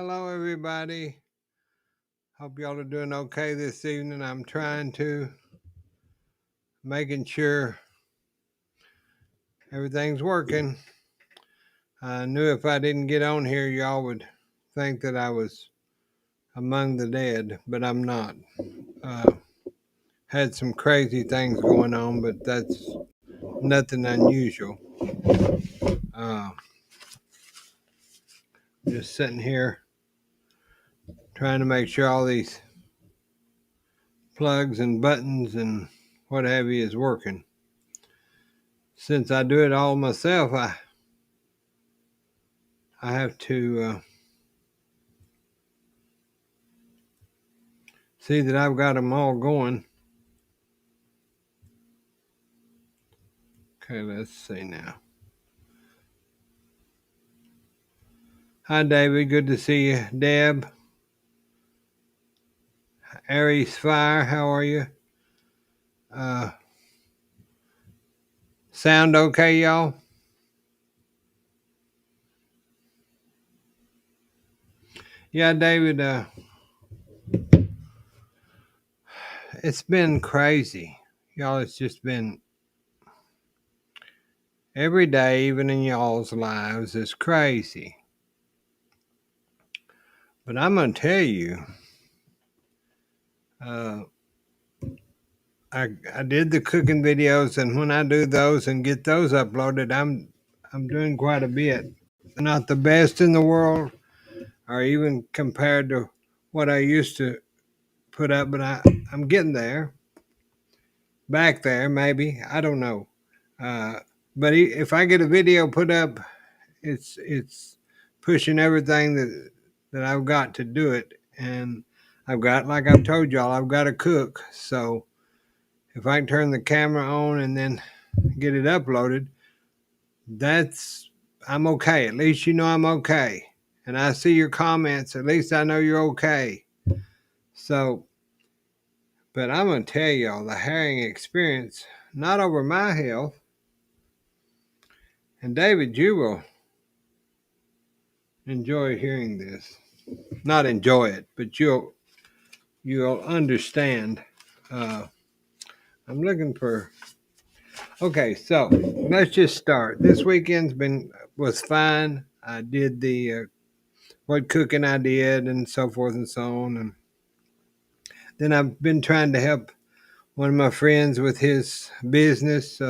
Hello, everybody. Hope y'all are doing okay this evening. I'm trying to making sure everything's working. I knew if I didn't get on here, y'all would think that I was among the dead, but I'm not. Uh, had some crazy things going on, but that's nothing unusual. Uh, just sitting here trying to make sure all these plugs and buttons and what have you is working. Since I do it all myself, I have to see that I've got them all going. Okay, let's see now. Hi, David. Good to see you. Deb, Aries Fire, how are you? Uh, Sound okay, y'all? Yeah, David, it's been crazy. Y'all, it's just been every day, even in y'all's lives, is crazy. But I'm going to tell you, uh, I did the cooking videos, and when I do those and get those uploaded, I'm doing quite a bit. Not the best in the world, or even compared to what I used to put up, but I'm getting there, back there maybe. I don't know. Uh, but if I get a video put up, it's pushing everything that I've got to do it, and I've got, like I've told y'all, I've got to cook. So if I can turn the camera on and then get it uploaded, that's I'm okay. At least you know I'm okay, and I see your comments. At least I know you're okay. So, but I'm gonna tell y'all the herring experience, not over my health. And David, you will enjoy hearing this. Not enjoy it, but you'll understand. Uh, I'm looking for. Okay, so let's just start. This weekend's been was fine. I did the what cooking I did and so forth and so on, and then I've been trying to help one of my friends with his business,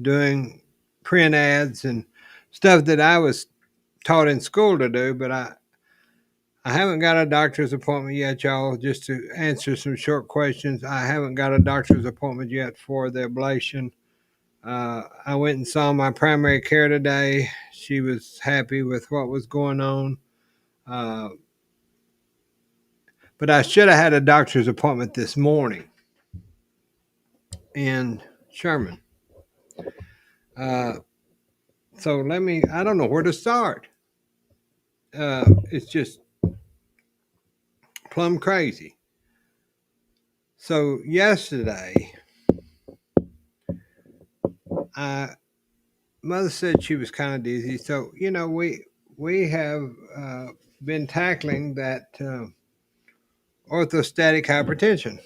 doing print ads and stuff that I was taught in school to do, but I haven't got a doctor's appointment yet, y'all. Just to answer some short questions, I haven't got a doctor's appointment yet for the ablation. I went and saw my primary care today. She was happy with what was going on. Uh, but I should have had a doctor's appointment this morning in Sherman. Uh, so I don't know where to start. It's just plumb crazy. So yesterday, I mother said she was kind of dizzy. So we have been tackling that orthostatic hypertension.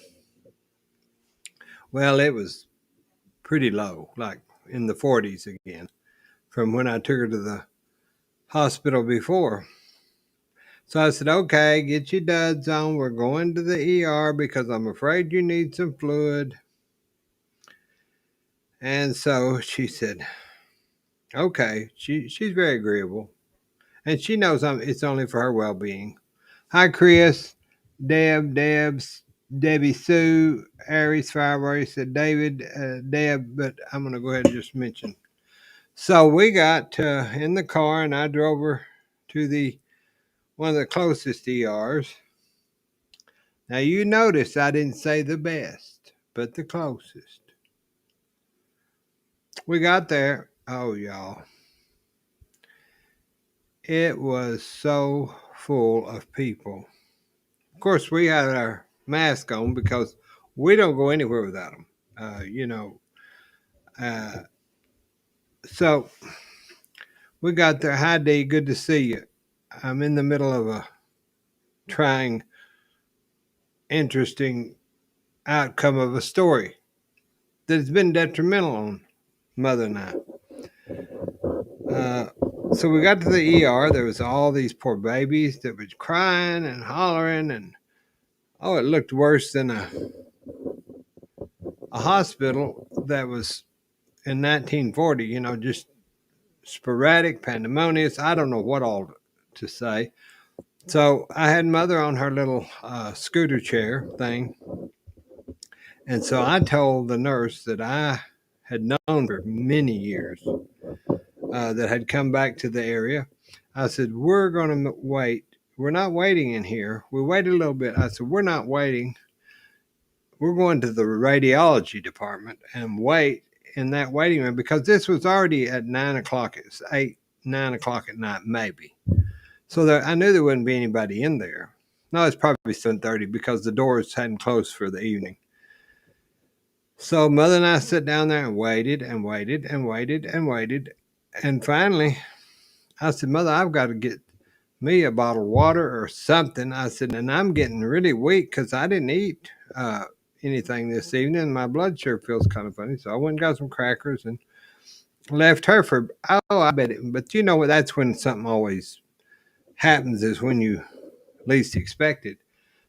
Well, it was pretty low, like in the 40s again, from when I took her to the hospital before. So I said, okay, get your duds on. We're going to the ER because I'm afraid you need some fluid. And so she said, okay. She's very agreeable. And she knows it's only for her well being. Hi, Chris, Debs, Debbie Sue, Aries Fire, said David, Deb, but I'm going to go ahead and just mention. So we got in the car and I drove her to the one of the closest ERs. Now you notice I didn't say the best, but the closest. We got there. Oh, y'all. It was so full of people. Of course, we had our mask on because we don't go anywhere without them. Uh, you know, uh, so we got there. Hi, D. Good to see you. I'm in the middle of a trying, interesting outcome of a story that has been detrimental on Mother and I. Uh, so we got to the ER. There was all these poor babies that was crying and hollering, and oh, it looked worse than a hospital that was in 1940. You know, just sporadic, pandemonious. I don't know what all to say. So I had Mother on her little scooter chair thing, and so I told the nurse that I had known for many years that had come back to the area. I said, "We're going to wait. We're not waiting in here. We waited a little bit." I said, "We're not waiting. We're going to the radiology department and wait in that waiting room because this was already at 9 o'clock. It's 9 o'clock at night, maybe. So I knew there wouldn't be anybody in there. No, it's probably 7:30 because the doors hadn't closed for the evening. So Mother and I sat down there and waited and waited and waited and waited. And finally, I said, "Mother, I've got to get me a bottle of water or something." I said, "And I'm getting really weak because I didn't eat anything this evening. My blood sugar feels kind of funny." So I went and got some crackers and left her for, oh, I bet it. But you know, that's when something always happens, is when you least expect it.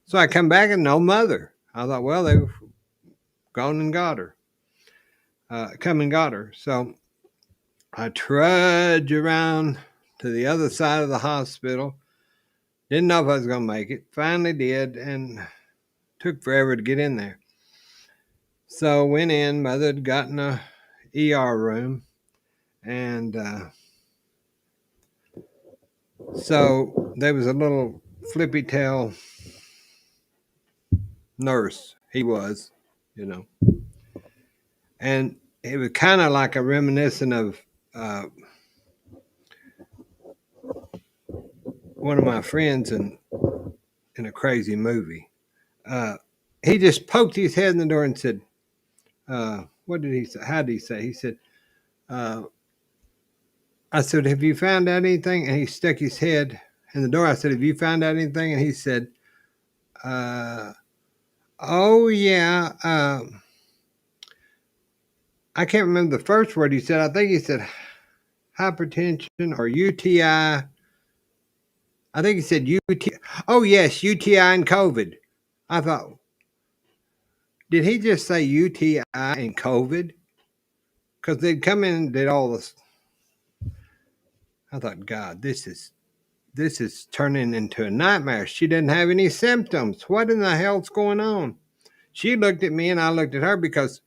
So I come back and no Mother. I thought, well, they've gone and got her, come and got her. So I trudge around to the other side of the hospital. Didn't know if I was going to make it. Finally did, and took forever to get in there. So went in. Mother had gotten a ER room, and so there was a little flippy tail nurse. He was, you know, and it was kind of like a reminiscent of one of my friends in a crazy movie. Uh, he just poked his head in the door and said, "What did he say? How did he say?" He said, uh, "I said, have you found out anything?" And he stuck his head in the door. I said, "Have you found out anything?" And he said, uh, "Oh yeah." I can't remember the first word he said. I think he said hypertension or UTI. I think he said UTI. Oh yes, UTI and COVID. I thought, did he just say UTI and COVID? Because they'd come in and did all this. I thought, God, this is turning into a nightmare. She didn't have any symptoms. What in the hell's going on? She looked at me and I looked at her because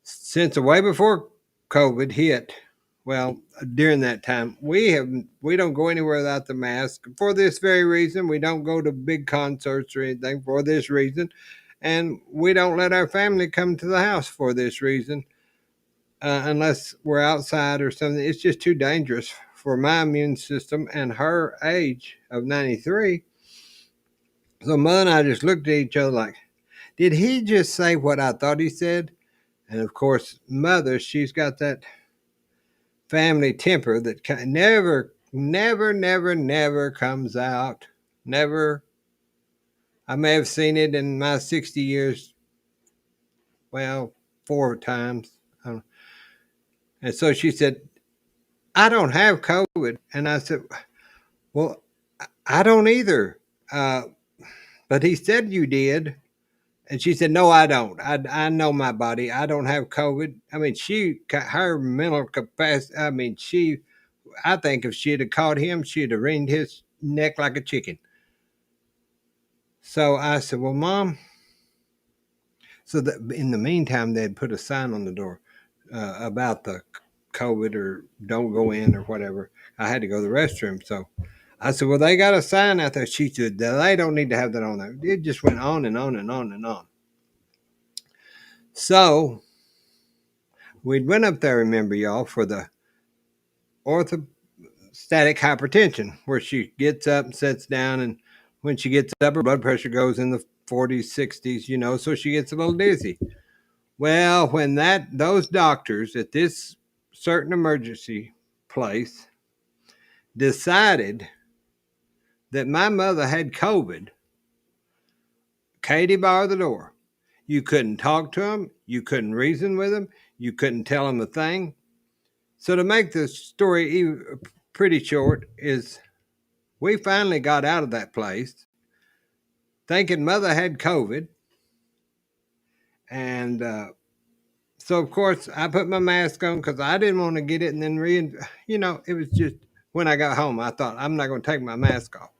since way before COVID hit, well, during that time, we don't go anywhere without the mask for this very reason. We don't go to big concerts or anything for this reason, and we don't let our family come to the house for this reason, unless we're outside or something. It's just too dangerous for my immune system and her age of 93. So Mother and I just looked at each other like, did he just say what I thought he said? And of course, Mother, she's got that family temper that never, never, never, never comes out. Never. I may have seen it in my 60 years, well, 4 times. And so she said, "I don't have COVID." And I said, "Well, I don't either. Uh, but he said you did." And she said, "No, I don't. I know my body. I don't have COVID." I mean, her mental capacity, I mean, I think if she'd have caught him, she'd have wringed his neck like a chicken. So I said, "Well, Mom," so in the meantime, they'd put a sign on the door about the COVID or don't go in or whatever. I had to go to the restroom. So I said, "Well, they got a sign out there." She said, "They don't need to have that on there." It just went on and on and on and on. So we'd went up there, remember y'all, for the orthostatic hypertension, where she gets up and sits down, and when she gets up, her blood pressure goes in the 40s, 60s, so she gets a little dizzy. Well, when those doctors at this certain emergency place decided that my mother had COVID, Katie barred the door. You couldn't talk to them. You couldn't reason with them. You couldn't tell them a thing. So to make the story pretty short is we finally got out of that place thinking mother had COVID. And so, of course, I put my mask on because I didn't want to get it. And then, it was just when I got home, I thought, I'm not going to take my mask off.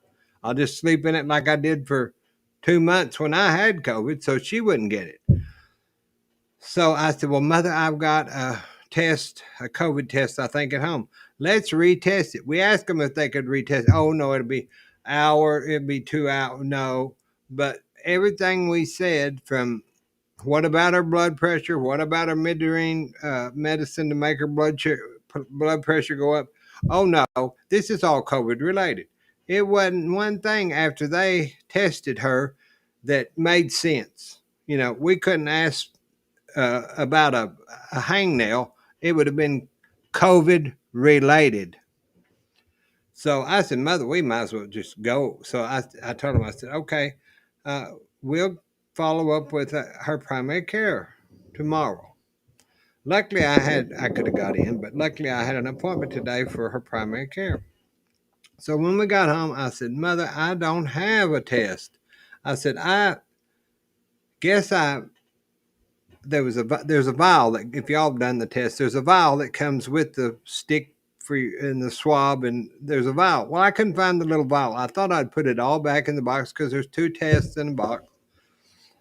I'll just sleep in it like I did for 2 months when I had COVID so she wouldn't get it. So I said, well, mother, I've got a COVID test, I think, at home. Let's retest it. We asked them if they could retest. Oh, no, it'll be hour. It'll be 2 hours. No. But everything we said from what about her blood pressure? What about her Midorine medicine to make her blood pressure go up? Oh, no, this is all COVID related. It wasn't one thing after they tested her that made sense. We couldn't ask about a hangnail. It would have been COVID related. So I said, mother, we might as well just go. So I told him, I said, okay, we'll follow up with her primary care tomorrow. Luckily, I could have got in, but luckily I had an appointment today for her primary care. So when we got home, I said, mother, I don't have a test. I said, I guess there's a vial that, if y'all have done the test, there's a vial that comes with the stick for you in the swab, and there's a vial. Well, I couldn't find the little vial. I thought I'd put it all back in the box because there's 2 tests in a box.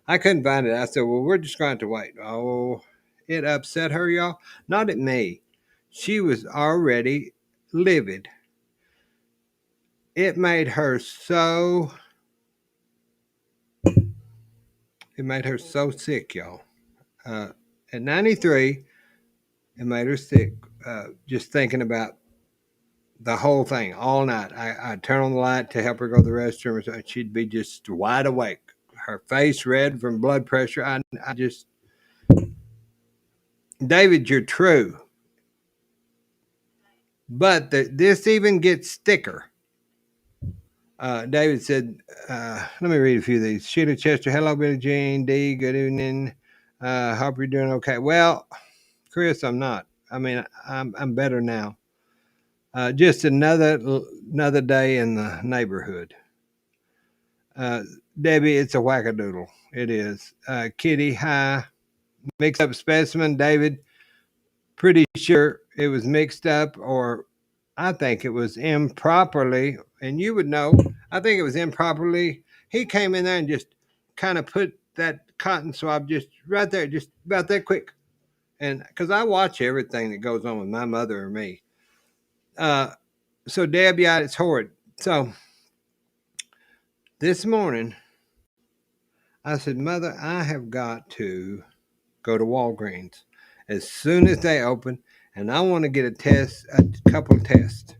I couldn't find it. I said, well, we're just going to wait. Oh, it upset her, y'all. Not at me. She was already livid. It made her so sick, y'all. At 93, it made her sick. Just thinking about the whole thing all night. I'd turn on the light to help her go to the restroom, and she'd be just wide awake. Her face red from blood pressure. I just, David, you're true. But this even gets thicker. David said, let me read a few of these. Sheila Chester, hello, Billie Jean. D, good evening. Hope you're doing okay. Well, Chris, I'm not. I mean, I'm better now. Just another day in the neighborhood. Debbie, it's a wackadoodle. It is. Kitty, hi. Mixed up specimen. David, pretty sure it was mixed up, or I think it was improperly, and you would know, I think it was improperly. He came in there and just kind of put that cotton swab just right there, just about that quick. And because I watch everything that goes on with my mother or me. So Deb, yeah, it's horrid. So this morning, I said, Mother, I have got to go to Walgreens as soon as they open, and I want to get a couple of tests.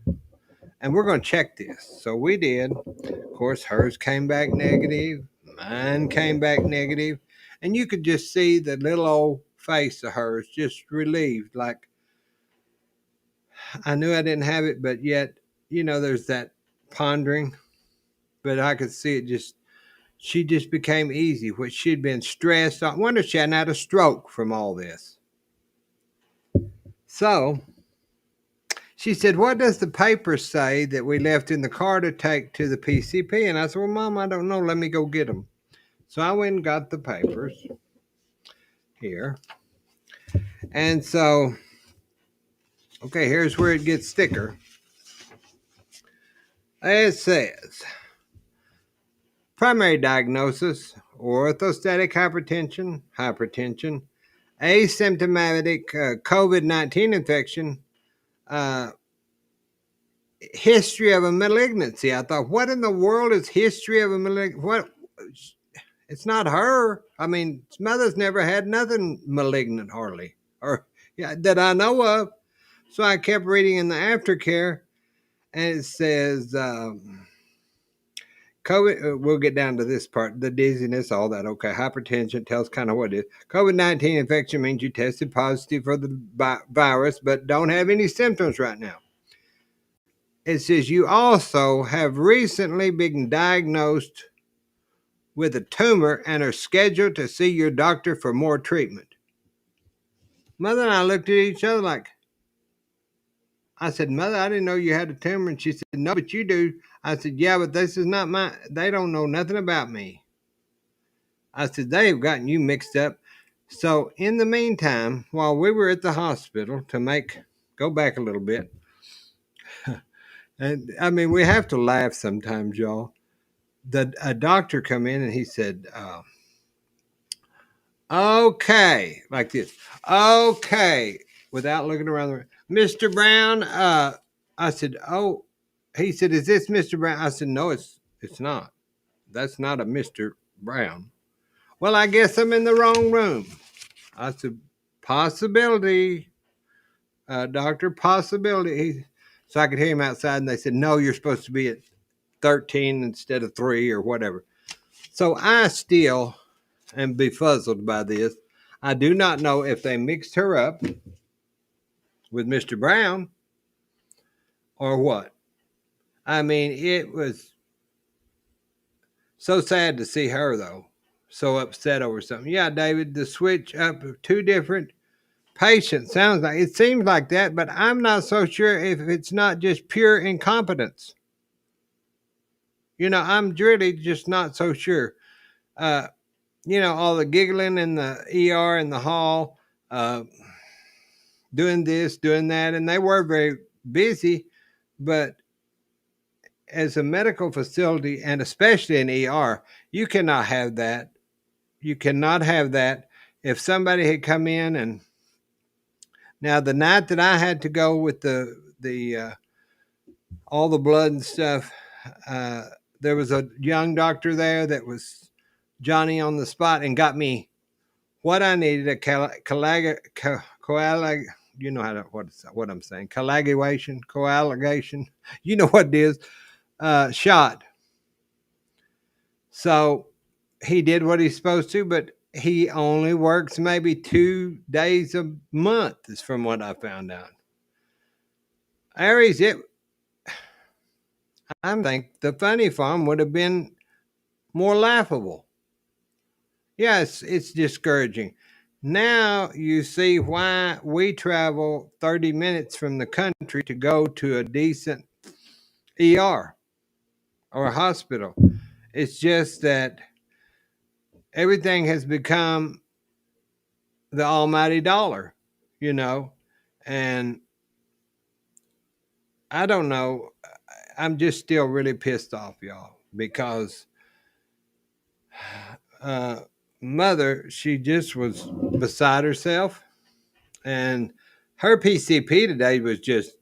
And we're going to check this. So we did. Of course, hers came back negative. Mine came back negative. And you could just see the little old face of hers just relieved. Like, I knew I didn't have it, but yet, there's that pondering. But I could see it she just became easy, which she'd been stressed. I wonder if she hadn't had a stroke from all this. So she said, what does the paper say that we left in the car to take to the PCP? And I said, well, Mom, I don't know. Let me go get them. So I went and got the papers here. And so, okay, here's where it gets thicker. It says, primary diagnosis, orthostatic hypertension, asymptomatic COVID-19 infection, history of a malignancy. I thought, what in the world is history of a malignancy? What? It's not her. I mean, mother's never had nothing malignant hardly, or that I know of. So I kept reading in the aftercare, and it says COVID. We'll get down to this part: the dizziness, all that. Okay, hypertension tells kind of what it is. COVID-19 infection means you tested positive for the virus, but don't have any symptoms right now. It says you also have recently been diagnosed with a tumor and are scheduled to see your doctor for more treatment. Mother and I looked at each other like, I said, Mother, I didn't know you had a tumor. And she said, No, but you do. I said, Yeah, but this is not my, they don't know nothing about me. I said, they've gotten you mixed up. So in the meantime, while we were at the hospital go back a little bit, and I mean, we have to laugh sometimes, y'all. A doctor come in and he said, okay, like this, okay, without looking around the room. Mr. Brown, I said, oh, he said, is this Mr. Brown? I said, no, it's not. That's not a Mr. Brown. Well, I guess I'm in the wrong room. I said, possibility, doctor, possibility. So I could hear him outside, and they said, no, you're supposed to be at 13 instead of 3 or whatever. So I still am befuzzled by this. I do not know if they mixed her up with Mr. Brown or what. I mean, it was so sad to see her, though, so upset over something. Yeah, David, the switch up of two different patients sounds like it seems like that, but I'm not so sure if it's not just pure incompetence. I'm really just not so sure. Uh, all the giggling in the ER in the hall, uh, doing this, doing that, and they were very busy, but as a medical facility, and especially in ER, you cannot have that. You cannot have that. If somebody had come in, and now the night that I had to go with the all the blood and stuff, there was a young doctor there that was Johnny on the spot and got me what I needed, a you know what I'm saying, coagulation, you know what it is, shot. So he did what he's supposed to, but he only works maybe 2 days a month, is from what I found out. Aries, I think the funny farm would have been more laughable. Yes, it's discouraging. Now you see why we travel 30 minutes from the country to go to a decent ER or a hospital. It's just that everything has become the almighty dollar, you know, and I don't know. I'm just still really pissed off, y'all, because mother, she just was beside herself, and her PCP today was just,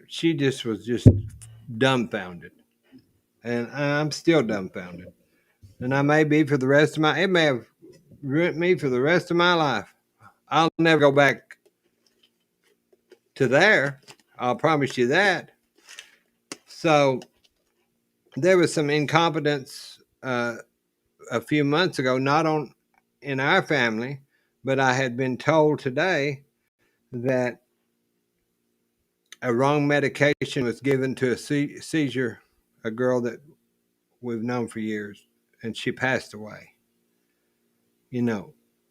she just was just dumbfounded, and I'm still dumbfounded, and I may be for the rest of it may have ruined me for the rest of my life. I'll never go back to there. I'll promise you that. So there was some incompetence a few months ago, not on in our family, but I had been told today that a wrong medication was given to a seizure, a girl that we've known for years, and she passed away.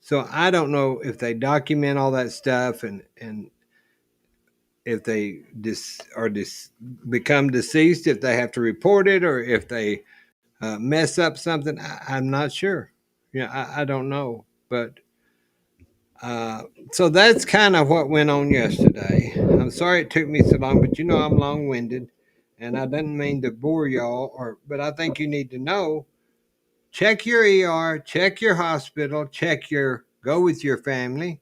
So I don't know if they document all that stuff, and if they become deceased, if they have to report it, or if they mess up something. I'm not sure. I don't know, but so that's kind of what went on yesterday. I'm sorry it took me so long, but I'm long-winded, and I didn't mean to bore y'all. But I think you need to know. Check your ER, check your hospital, go with your family,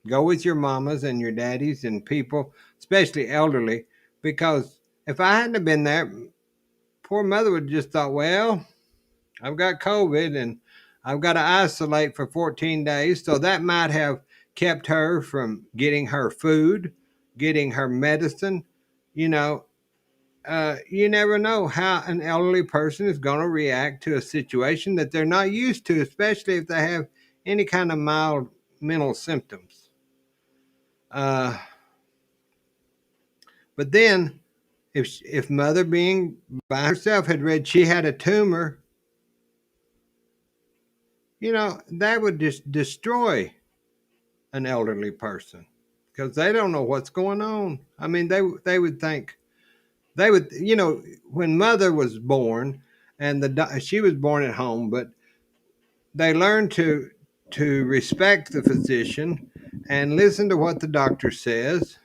go with your mamas and your daddies and people, especially elderly, because if I hadn't have been there, poor mother would have just thought, well, I've got COVID and I've got to isolate for 14 days. So that might have kept her from getting her food, getting her medicine. You know, you never know how an elderly person is going to react to a situation that they're not used to, especially if they have any kind of mild mental symptoms. Uh, But then, if mother being by herself had read she had a tumor, that would just destroy an elderly person because they don't know what's going on. I mean, they would think they would, when mother was born, and she was born at home, but they learned to respect the physician and listen to what the doctor says,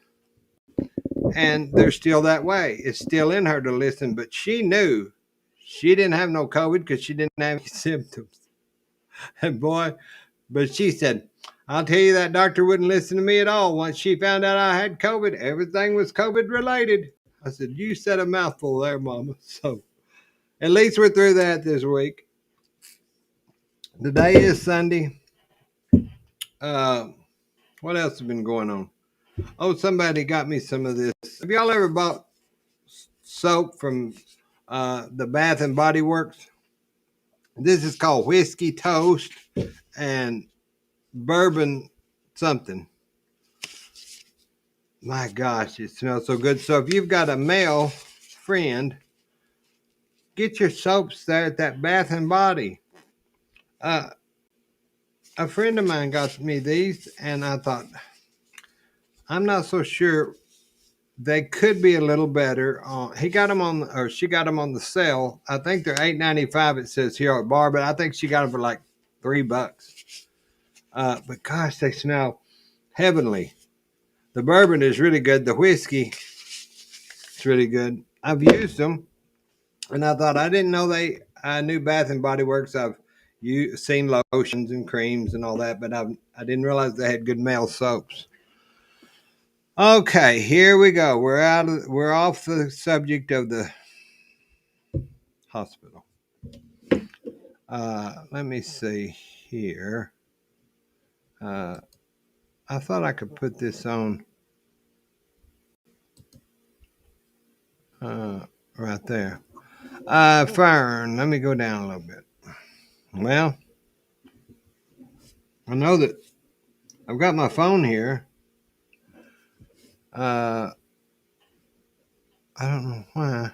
and they're still that way. It's still in her to listen, but she knew she didn't have no COVID because she didn't have any symptoms. And boy, but she said, I'll tell you, that doctor wouldn't listen to me at all. Once she found out I had COVID, everything was COVID related. I said, you said a mouthful there, Mama. So at least we're through that this week. Today is Sunday. Uh, what else has been going on? Oh, somebody got me some of this. Have y'all ever bought soap from the Bath and Body Works? This is called Whiskey Toast and Bourbon something. My gosh, it smells so good. So if you've got a male friend, get your soaps there at that Bath and Body. A friend of mine got me these, and I thought, I'm not so sure. They could be a little better. He got them on, or she got them on the sale. I think they're $8.95. It says here at bar, but I think she got them for like $3. But gosh, they smell heavenly. The bourbon is really good. The whiskey is really good. I've used them, and I thought, I didn't know I knew Bath and Body Works. I've seen lotions and creams and all that, but I didn't realize they had good male soaps. Okay, here we go. We're off the subject of the hospital. Let me see here. I thought I could put this on right there. Fern, let me go down a little bit. Well, I know that I've got my phone here. I don't know why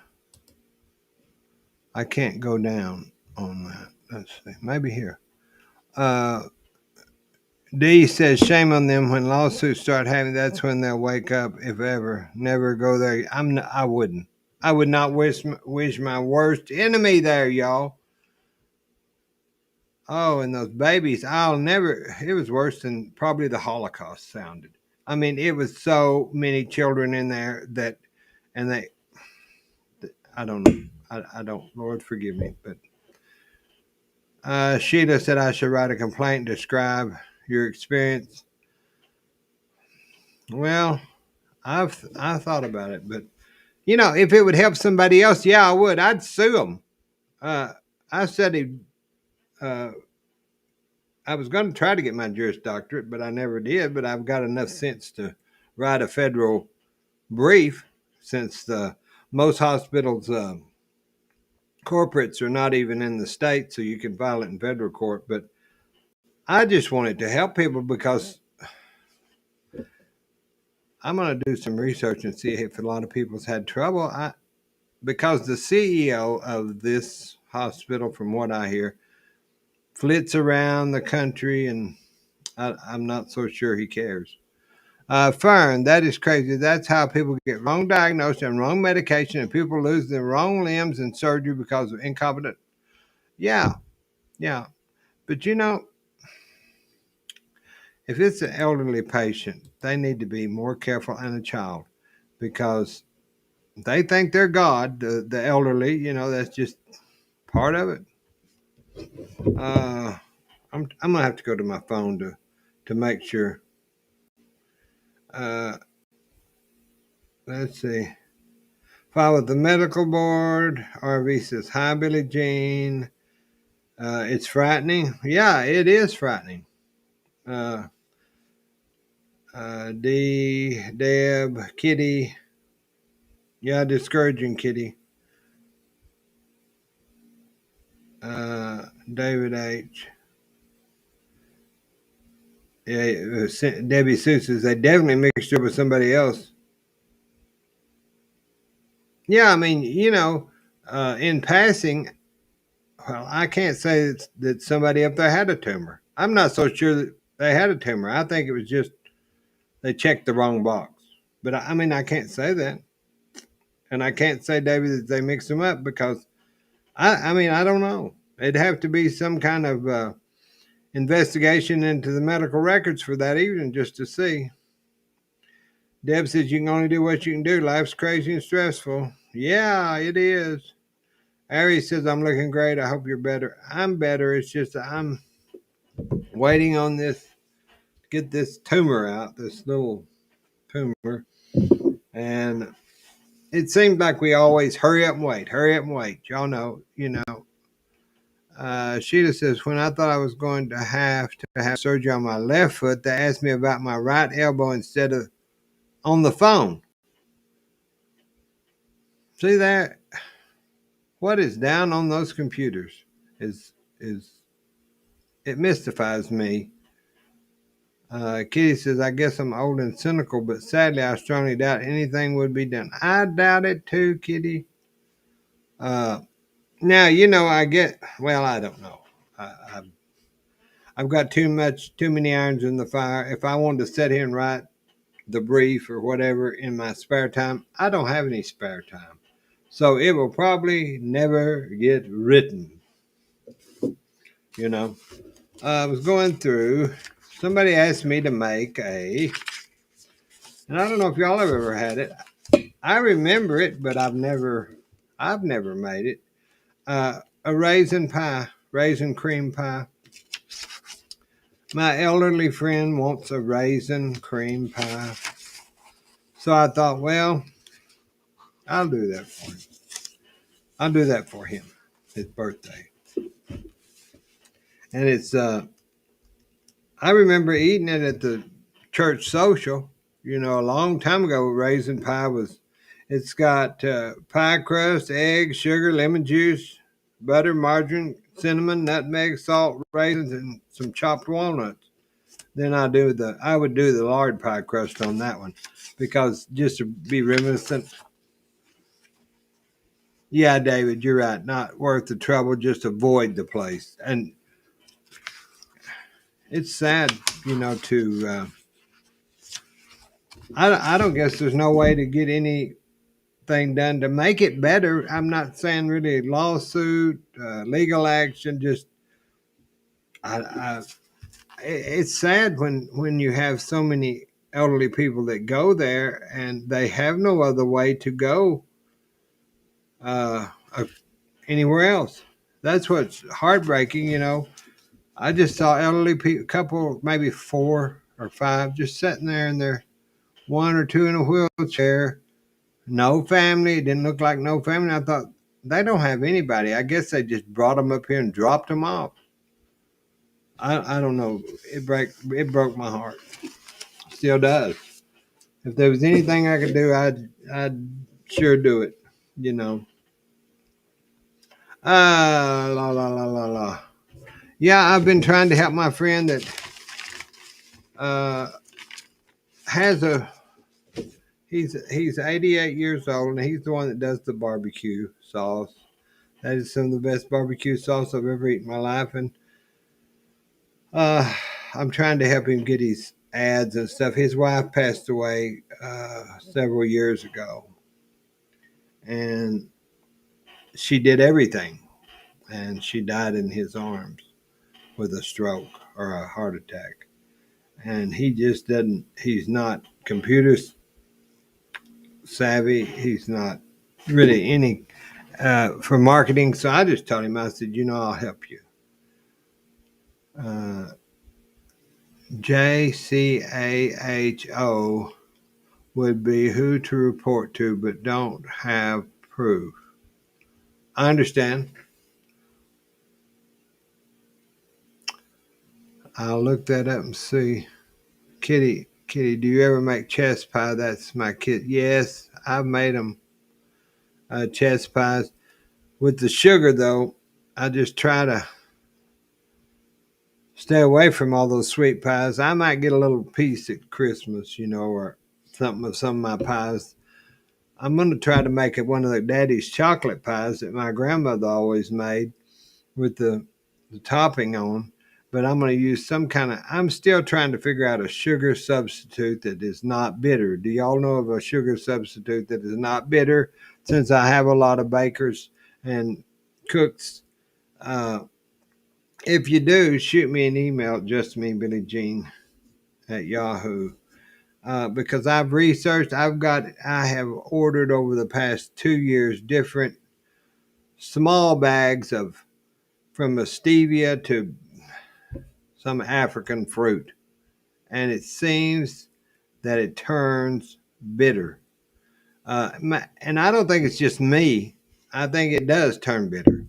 I can't go down on that. Let's see. Maybe here. D says, shame on them when lawsuits start having. That's when they'll wake up, if ever. Never go there. I wouldn't. I would not wish my worst enemy there, y'all. Oh, and those babies, I'll never. It was worse than probably the Holocaust sounded. I mean, it was so many children in there and they. I don't know. I don't. Lord forgive me, but Sheila said I should write a complaint, describe your experience. Well, I thought about it, but if it would help somebody else, yeah, I would. I'd sue them. I studied. I was going to try to get my Juris Doctorate, but I never did. But I've got enough sense to write a federal brief, since most hospitals corporates are not even in the state, so you can file it in federal court. But I just wanted to help people because I'm going to do some research and see if a lot of people's had trouble. Because the CEO of this hospital, from what I hear, flits around the country, and I'm not so sure he cares. Fern, that is crazy. That's how people get wrong diagnosis and wrong medication, and people lose their wrong limbs in surgery because of incompetent. Yeah, yeah. But if it's an elderly patient, they need to be more careful, and a child, because they think they're God, the elderly, that's just part of it. I'm gonna have to go to my phone to make sure. Uh, let's see. File with the medical board. RV says, hi, Billie Jean. It's frightening. Yeah, it is frightening. D, Deb, Kitty. Yeah, discouraging, Kitty. David H. Yeah, Debbie Sue says they definitely mixed up with somebody else. Yeah, I mean, in passing, well, I can't say that somebody up there had a tumor. I'm not so sure that they had a tumor. I think it was just they checked the wrong box. But I mean, I can't say that. And I can't say, David, that they mixed them up because I mean, I don't know. It'd have to be some kind of investigation into the medical records for that evening just to see. Deb says you can only do what you can do. Life's crazy and stressful. Yeah, it is. Ari says I'm looking great. I hope you're better. I'm better. It's just I'm waiting on this, get this tumor out, this little tumor. And it seems like we always hurry up and wait, hurry up and wait. Y'all know. Sheila says, when I thought I was going to have surgery on my left foot, they asked me about my right elbow instead of on the phone. See that? What is down on those computers is it mystifies me. Kitty says, I guess I'm old and cynical, but sadly, I strongly doubt anything would be done. I doubt it too, Kitty. Uh, Now, I don't know. I've got too many irons in the fire. If I wanted to sit here and write the brief or whatever in my spare time, I don't have any spare time. So it will probably never get written, you know. I was going through, somebody asked me to make and I don't know if y'all have ever had it. I remember it, but I've never made it. A raisin cream pie. My elderly friend wants a raisin cream pie. So I thought, well, I'll do that for him. I'll do that for him, his birthday. And I remember eating it at the church social, a long time ago. Raisin pie it's got pie crust, eggs, sugar, lemon juice, butter, margarine, cinnamon, nutmeg, salt, raisins, and some chopped walnuts. Then I would do the lard pie crust on that one because just to be reminiscent. Yeah, David, you're right. Not worth the trouble. Just avoid the place. And it's sad, to. I don't guess there's no way to get anything done to make it better. I'm not saying really lawsuit, legal action. Just I it's sad when you have so many elderly people that go there and they have no other way to go uh, anywhere else. That's what's heartbreaking. I just saw elderly people, couple, maybe 4 or 5, just sitting there in their one or two in a wheelchair. No family. It didn't look like no family. I thought they don't have anybody. I guess they just brought them up here and dropped them off. I don't know. It broke my heart. Still does. If there was anything I could do, I'd sure do it. You know. La la la la la. Yeah, I've been trying to help my friend that uh, has a. He's 88 years old, and he's the one that does the barbecue sauce. That is some of the best barbecue sauce I've ever eaten in my life, and uh, I'm trying to help him get his ads and stuff. His wife passed away several years ago, and she did everything, and she died in his arms with a stroke or a heart attack. And he just doesn't. He's not computer savvy. He's not really any for marketing. So I just told him, I said, I'll help you. Uh, JCAHO would be who to report to, but don't have proof. I understand. I'll look that up and see. Kitty, do you ever make chess pie? That's my kid. Yes, I've made them chess pies. With the sugar, though, I just try to stay away from all those sweet pies. I might get a little piece at Christmas, or something of some of my pies. I'm going to try to make it one of the daddy's chocolate pies that my grandmother always made with the topping on. But I'm going to use some kind of, I'm still trying to figure out a sugar substitute that is not bitter. Do y'all know of a sugar substitute that is not bitter? Since I have a lot of bakers and cooks, uh, if you do, shoot me an email, just me, Billy Jean at Yahoo. Because I've researched, I have ordered over the past 2 years different small bags of from a stevia to some African fruit, and it seems that it turns bitter. And I don't think it's just me. I think it does turn bitter,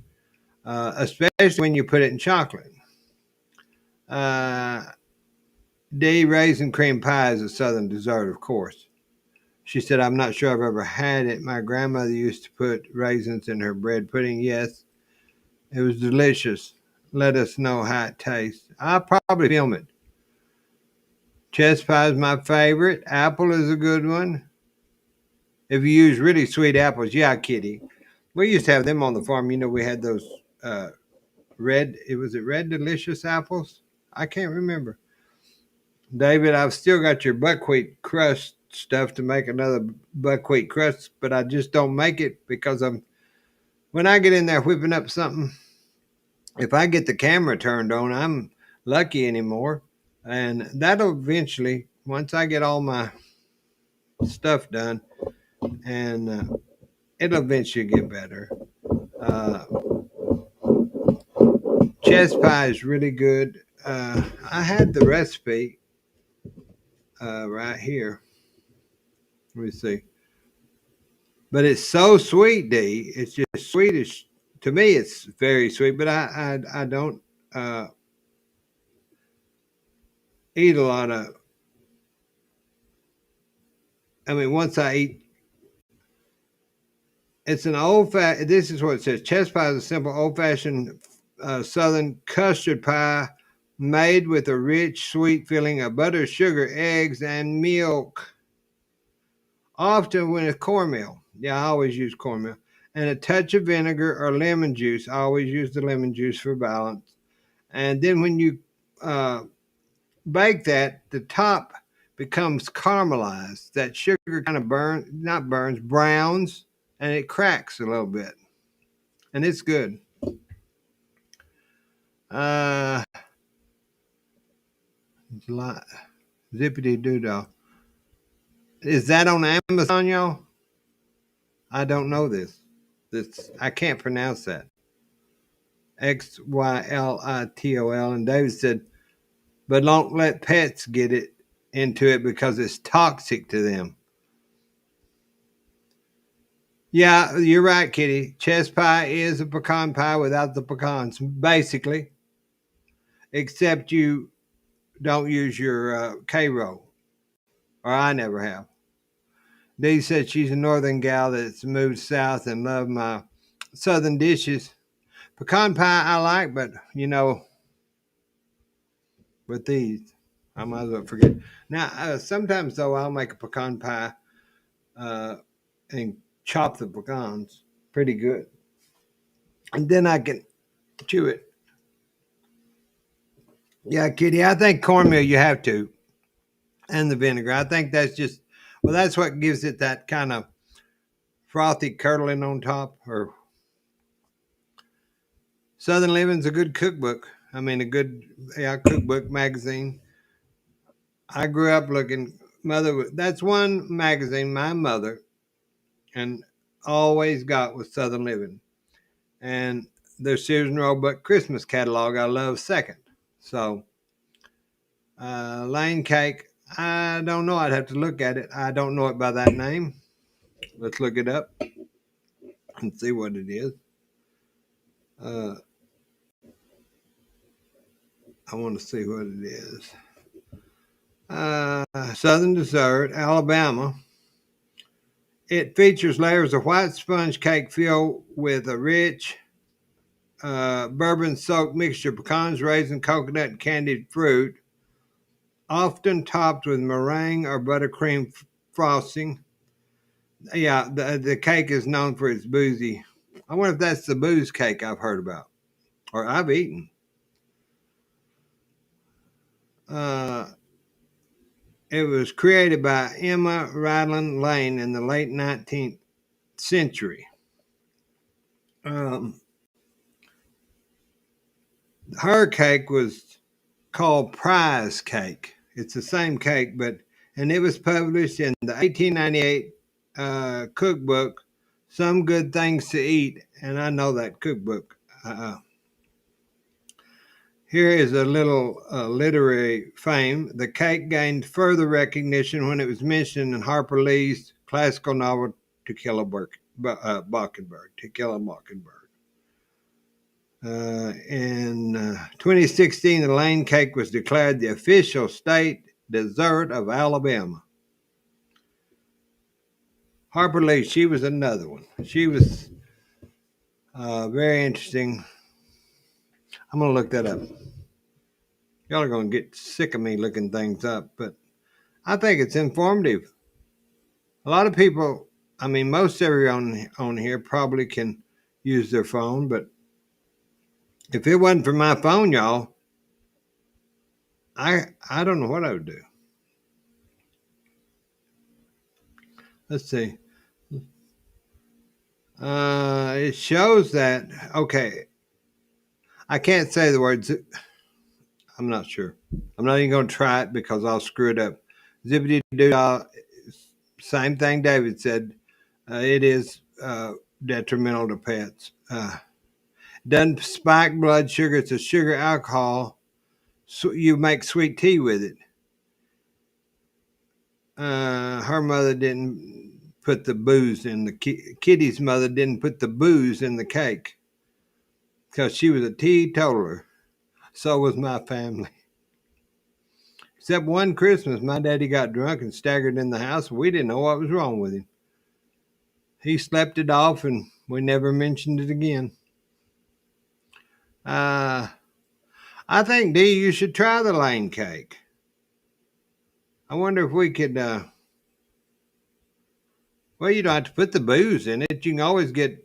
especially when you put it in chocolate. Uh, D raisin cream pie is a southern dessert, of course. She said, I'm not sure I've ever had it. My grandmother used to put raisins in her bread pudding. Yes, it was delicious. Let us know how it tastes. I'll probably film it. Chess pie is my favorite. Apple is a good one. If you use really sweet apples, yeah, Kitty. We used to have them on the farm. You know, we had those red delicious apples? I can't remember. David, I've still got your buckwheat crust stuff to make another buckwheat crust, but I just don't make it because when I get in there whipping up something, if I get the camera turned on, I'm lucky anymore. And that'll eventually, once I get all my stuff done, and it'll eventually get better. Uh, Chess pie is really good. I had the recipe right here. Let me see. But it's so sweet, D. It's just sweetish. To me, it's very sweet, but I don't uh, eat a lot of. I mean, once I eat, it's an old fashioned. This is what it says: chess pie is a simple old fashioned southern custard pie made with a rich, sweet filling of butter, sugar, eggs, and milk. Often with cornmeal. Yeah, I always use cornmeal. And a touch of vinegar or lemon juice. I always use the lemon juice for balance. And then when you uh, bake that, the top becomes caramelized. That sugar kind of browns, and it cracks a little bit. And it's good. Uh, Zippity doo Is that on Amazon, y'all? I don't know this. I can't pronounce that. Xylitol. And David said, but don't let pets get it into it because it's toxic to them. Yeah, you're right, Kitty. Chess pie is a pecan pie without the pecans, basically, except you don't use your K-roll, or I never have. Dee said she's a northern gal that's moved south and loved my southern dishes. Pecan pie I like, but with these, I might as well forget. Now, sometimes though, I'll make a pecan pie uh, and chop the pecans pretty good, and then I can chew it. Yeah, Kitty, I think cornmeal you have to, and the vinegar. I think that's what gives it that kind of frothy curdling on top. Or Southern Living's a good cookbook. I mean, a good cookbook magazine. I grew up looking. That's one magazine my mother and always got was Southern Living, and their Sears and Roebuck Christmas catalog I love second. So Lane Cake, I don't know. I'd have to look at it. I don't know it by that name. Let's look it up and see what it is. Uh, I want to see what it is. Southern Dessert, Alabama. It features layers of white sponge cake filled with a rich bourbon-soaked mixture of pecans, raisins, coconut, and candied fruit, often topped with meringue or buttercream frosting. Yeah, the cake is known for its boozy. I wonder if that's the booze cake I've heard about or I've eaten. Uh, it was created by Emma Ryland Lane in the late 19th century. Um, her cake was called prize cake. It's the same cake, and it was published in the 1898 cookbook, Some Good Things to Eat. And I know that cookbook. Here is a little literary fame. The cake gained further recognition when it was mentioned in Harper Lee's classical novel To Kill a Mockingbird. To Kill a Mockingbird. In 2016, the Lane cake was declared the official state dessert of Alabama. Harper Lee, she was another one. She was very interesting. I'm going to look that up. Y'all are going to get sick of me looking things up, but I think it's informative. A lot of people, I mean, most everyone on here probably can use their phone, but if it wasn't for my phone, y'all, I don't know what I would do. Let's see. It shows that, okay, I can't say the words. I'm not sure. I'm not even going to try it because I'll screw it up. Zippity doo, same thing David said. It is detrimental to pets. Doesn't spike blood sugar. It's a sugar alcohol. So you make sweet tea with it. Her mother didn't put the booze in the Kitty's mother didn't put the booze in the cake because she was a teetotaler. So was my family. Except one Christmas, my daddy got drunk and staggered in the house. We didn't know what was wrong with him. He slept it off, and we never mentioned it again. Uh, I think, Dee, you should try the Lane cake. I wonder if we could. Well, you don't have to put the booze in it. You can always get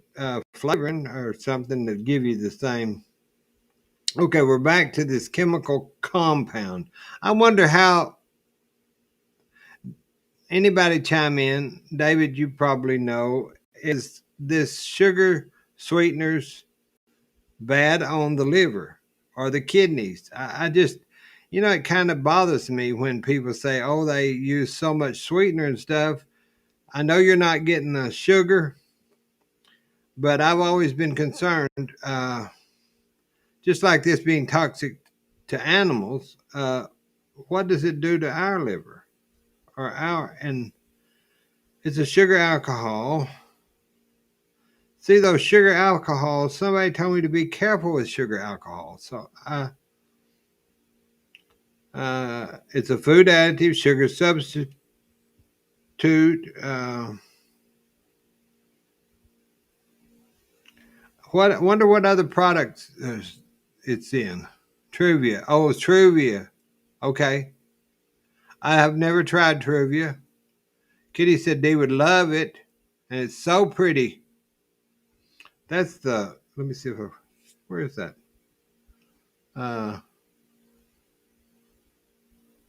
flavoring or something to give you the same. Okay, we're back to this chemical compound. I wonder how. Anybody chime in? David, you probably know. Is this sugar sweeteners bad on the liver or the kidneys? I just, it kind of bothers me when people say, oh, they use so much sweetener and stuff. I know you're not getting the sugar, but I've always been concerned, just like this being toxic to animals, what does it do to our liver and it's a sugar alcohol. See those sugar alcohols, somebody told me to be careful with sugar alcohol. So it's a food additive, sugar substitute. Wonder what other products it's in. Truvia. Oh, it's Truvia. Okay. I have never tried Truvia. Kitty said they would love it, and it's so pretty. That's the. Let me see if where is that? Let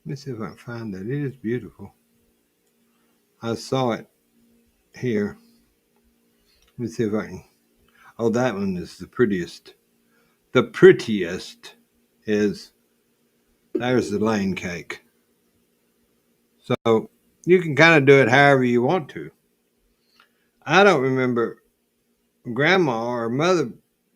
me see if I can find that. It is beautiful. I saw it here. Let me see if I can. Oh, that one is the prettiest. The prettiest is there's the Lane cake. So you can kind of do it however you want to. I don't remember grandma or mother.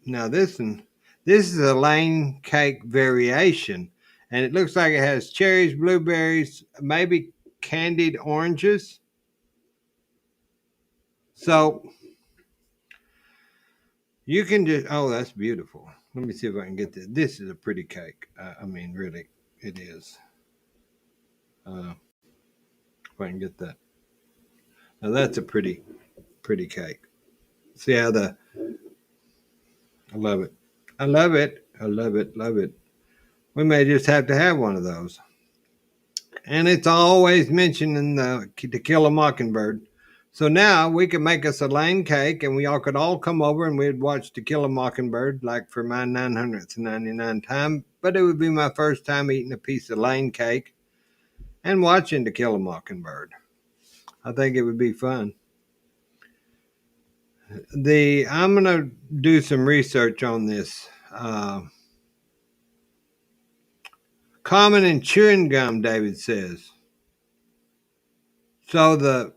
Now this is a Lane cake variation, and it looks like it has cherries, blueberries, maybe candied oranges. So you can just, oh, that's beautiful. Let me see if I can get this. This is a pretty cake. I mean, really, it is. If I can get that. Now that's a pretty, pretty cake. See how I love it. I love it. I love it. Love it. We may just have to have one of those. And it's always mentioned in the To Kill a Mockingbird. So now we could make us a Lane cake, and we all could all come over and we'd watch To Kill a Mockingbird, like for my 999 time. But it would be my first time eating a piece of Lane cake and watching To Kill a Mockingbird. I think it would be fun. I'm gonna do some research on this. Common in chewing gum, David says. So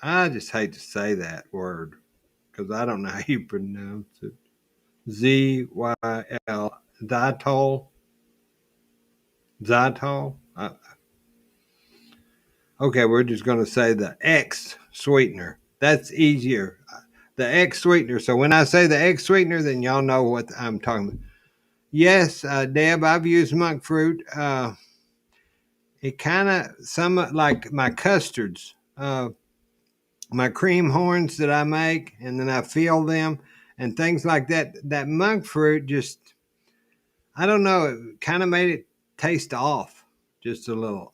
I just hate to say that word because I don't know how you pronounce it. ZYL, xylitol, xylitol. Okay, we're just going to say the X sweetener. That's easier. The X sweetener. So when I say the X sweetener, then y'all know what I'm talking about. Yes, Deb, I've used monk fruit. It kind of, some like my custards, my cream horns that I make, and then I fill them and things like that. That monk fruit just, I don't know, it kind of made it taste off just a little.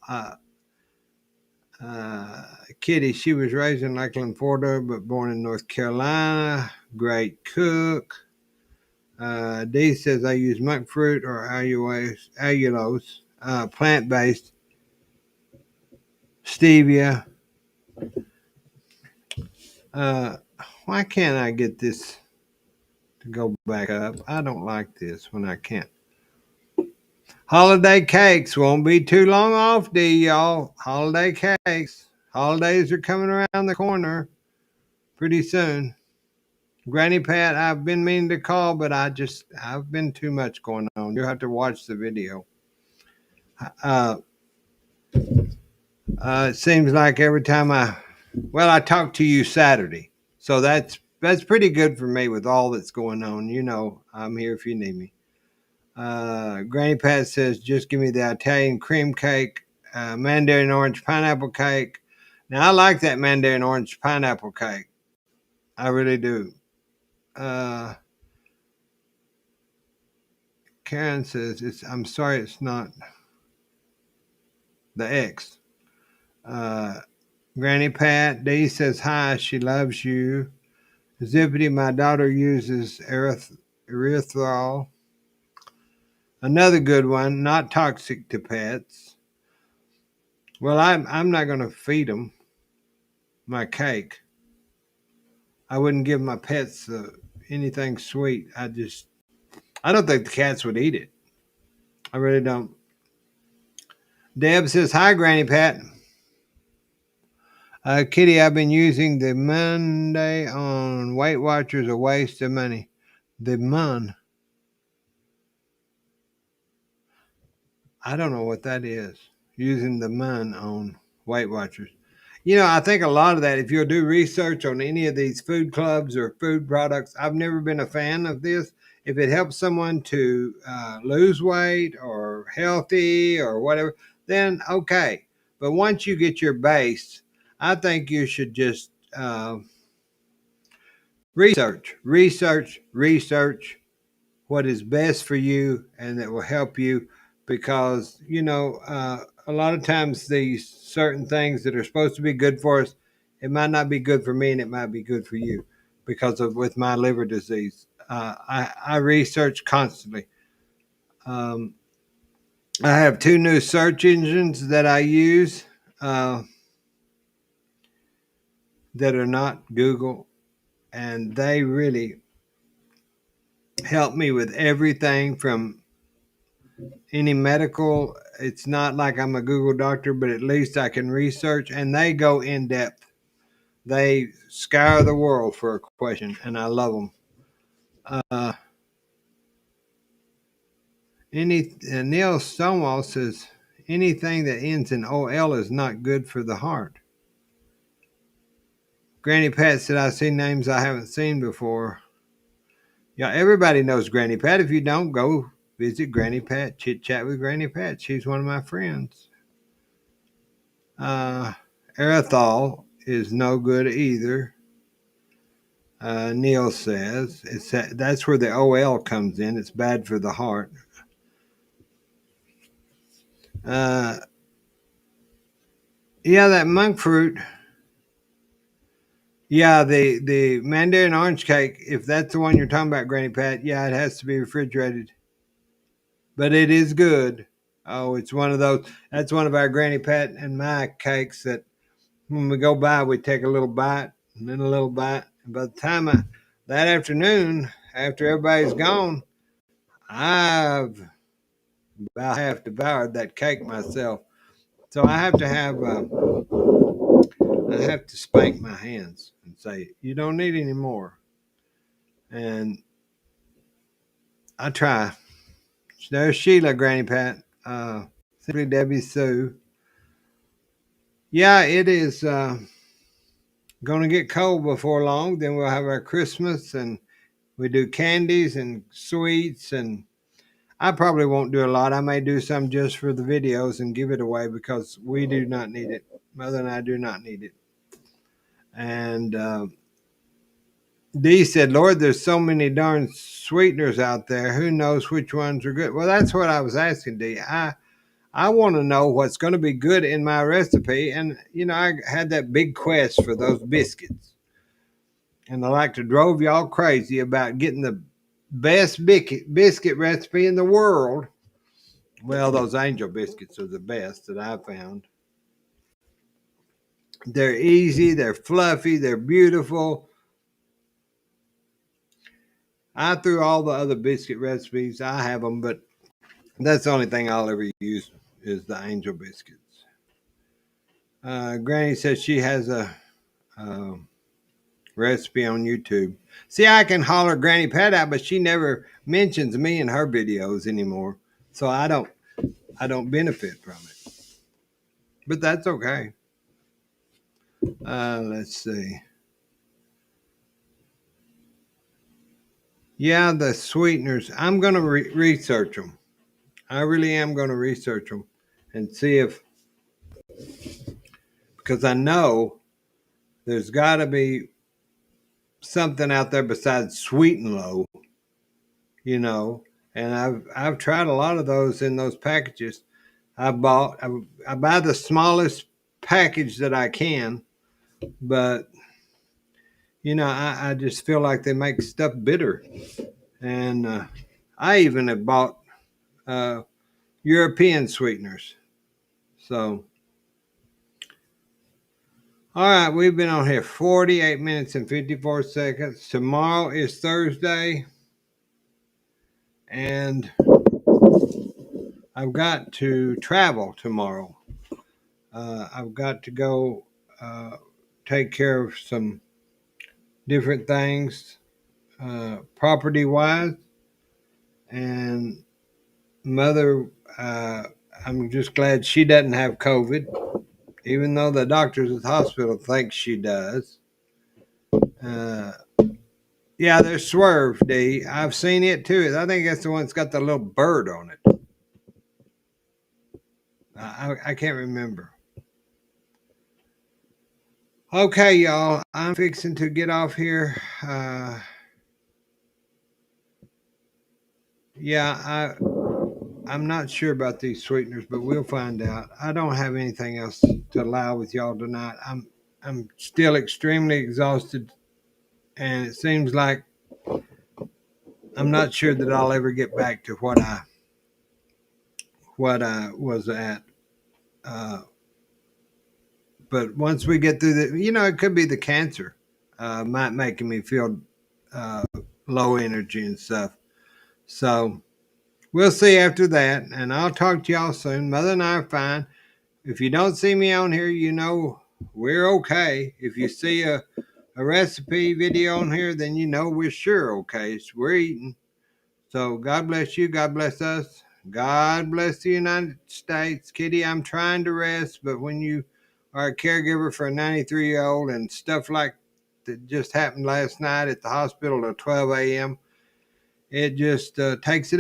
Kitty, she was raised in Lakeland, Florida, but born in North Carolina. Great cook. D says I use monk fruit or allulose, plant-based, stevia. Why can't I get this to go back up? I don't like this when I can't. Holiday cakes won't be too long off, D, y'all. Holiday cakes. Holidays are coming around the corner pretty soon. Granny Pat, I've been meaning to call, but I've been too much going on. You'll have to watch the video. It seems like every time I talked to you Saturday, so that's pretty good for me with all that's going on. You know, I'm here if you need me. Granny Pat says, just give me the Italian cream cake, mandarin orange pineapple cake. Now, I like that mandarin orange pineapple cake. I really do. Karen says, I'm sorry it's not the X. Granny Pat, Dee says, hi, she loves you. Zippity, my daughter uses erythritol. Another good one, not toxic to pets. Well, I'm not going to feed them my cake. I wouldn't give my pets anything sweet. I don't think the cats would eat it. I really don't. Deb says, hi, Granny Pat. Kitty, I've been using the Monday on Weight Watchers, a waste of money. The I don't know what that is. Using the on Weight Watchers. You know, I think a lot of that, if you'll do research on any of these food clubs or food products, I've never been a fan of this. If it helps someone to lose weight or healthy or whatever, then okay. But once you get your base, I think you should just research what is best for you and that will help you because, a lot of times these certain things that are supposed to be good for us, it might not be good for me and it might be good for you because of with my liver disease. I research constantly. I have two new search engines that I use that are not Google, and they really help me with everything from any medical. It's not like I'm a Google doctor, but at least I can research, and they go in depth. They scour the world for a question, and I love them. Neil Stonewall says anything that ends in OL is not good for the heart. Granny Pat said I see names I haven't seen before. Yeah, everybody knows Granny Pat. If you don't, go visit Granny Pat, chit chat with Granny Pat. She's one of my friends. Erythol is no good either. Neil says that's where the OL comes in. It's bad for the heart. Yeah, that monk fruit. Yeah, the Mandarin orange cake, if that's the one you're talking about, Granny Pat, yeah, it has to be refrigerated. But it is good. Oh, it's one of those. That's one of our Granny Pat and my cakes that when we go by, we take a little bite and then a little bite. And by the time that afternoon, after everybody's gone, I've about half devoured that cake myself. So I have to spank my hands and say, "You don't need any more." And I try. There's Sheila, Granny Pat. Simply Debbie Sue. Yeah, it is going to get cold before long. Then we'll have our Christmas and we do candies and sweets. And I probably won't do a lot. I may do some just for the videos and give it away because we do not need it. Mother and I do not need it. And Dee said, Lord, there's so many darn sweeteners out there. Who knows which ones are good? Well, that's what I was asking, Dee. I want to know what's going to be good in my recipe. And, I had that big quest for those biscuits. And I like to drove y'all crazy about getting the best biscuit recipe in the world. Well, those angel biscuits are the best that I've found. They're easy, they're fluffy, they're beautiful. I threw all the other biscuit recipes. I have them, but that's the only thing I'll ever use is the angel biscuits. Granny says she has a recipe on YouTube. See, I can holler Granny Pat out, but she never mentions me in her videos anymore. So I don't benefit from it. But that's okay. Let's see. Yeah, the sweeteners. I'm going to research them. I really am going to research them and see because I know there's got to be something out there besides Sweet and Low, And I've tried a lot of those in those packages. I buy the smallest package that I can, but I just feel like they make stuff bitter. And I even have bought uh, European sweeteners. So, all right, we've been on here 48 minutes and 54 seconds. Tomorrow is Thursday, and I've got to travel tomorrow. I've got to go take care of some different things property wise. And mother, I'm just glad she doesn't have COVID, even though the doctors at the hospital think she does. Uh, yeah, there's Swerve, D. I've seen it too. I think that's the one that's got the little bird on it. I can't remember. Okay, y'all. I'm fixing to get off here. Yeah, I'm not sure about these sweeteners, but we'll find out. I don't have anything else to allow with y'all tonight. I'm still extremely exhausted, and it seems like I'm not sure that I'll ever get back to what I was at. Uh, but once we get through it could be the cancer, might making me feel uh, low energy and stuff. So we'll see after that, and I'll talk to y'all soon. Mother and I are fine. If you don't see me on here, we're okay. If you see a recipe video on here, then we're sure okay. So we're eating. So God bless you. God bless us. God bless the United States. Kitty, I'm trying to rest, but when you are a caregiver for a 93-year-old and stuff like that just happened last night at the hospital at 12 a.m., it just takes it out.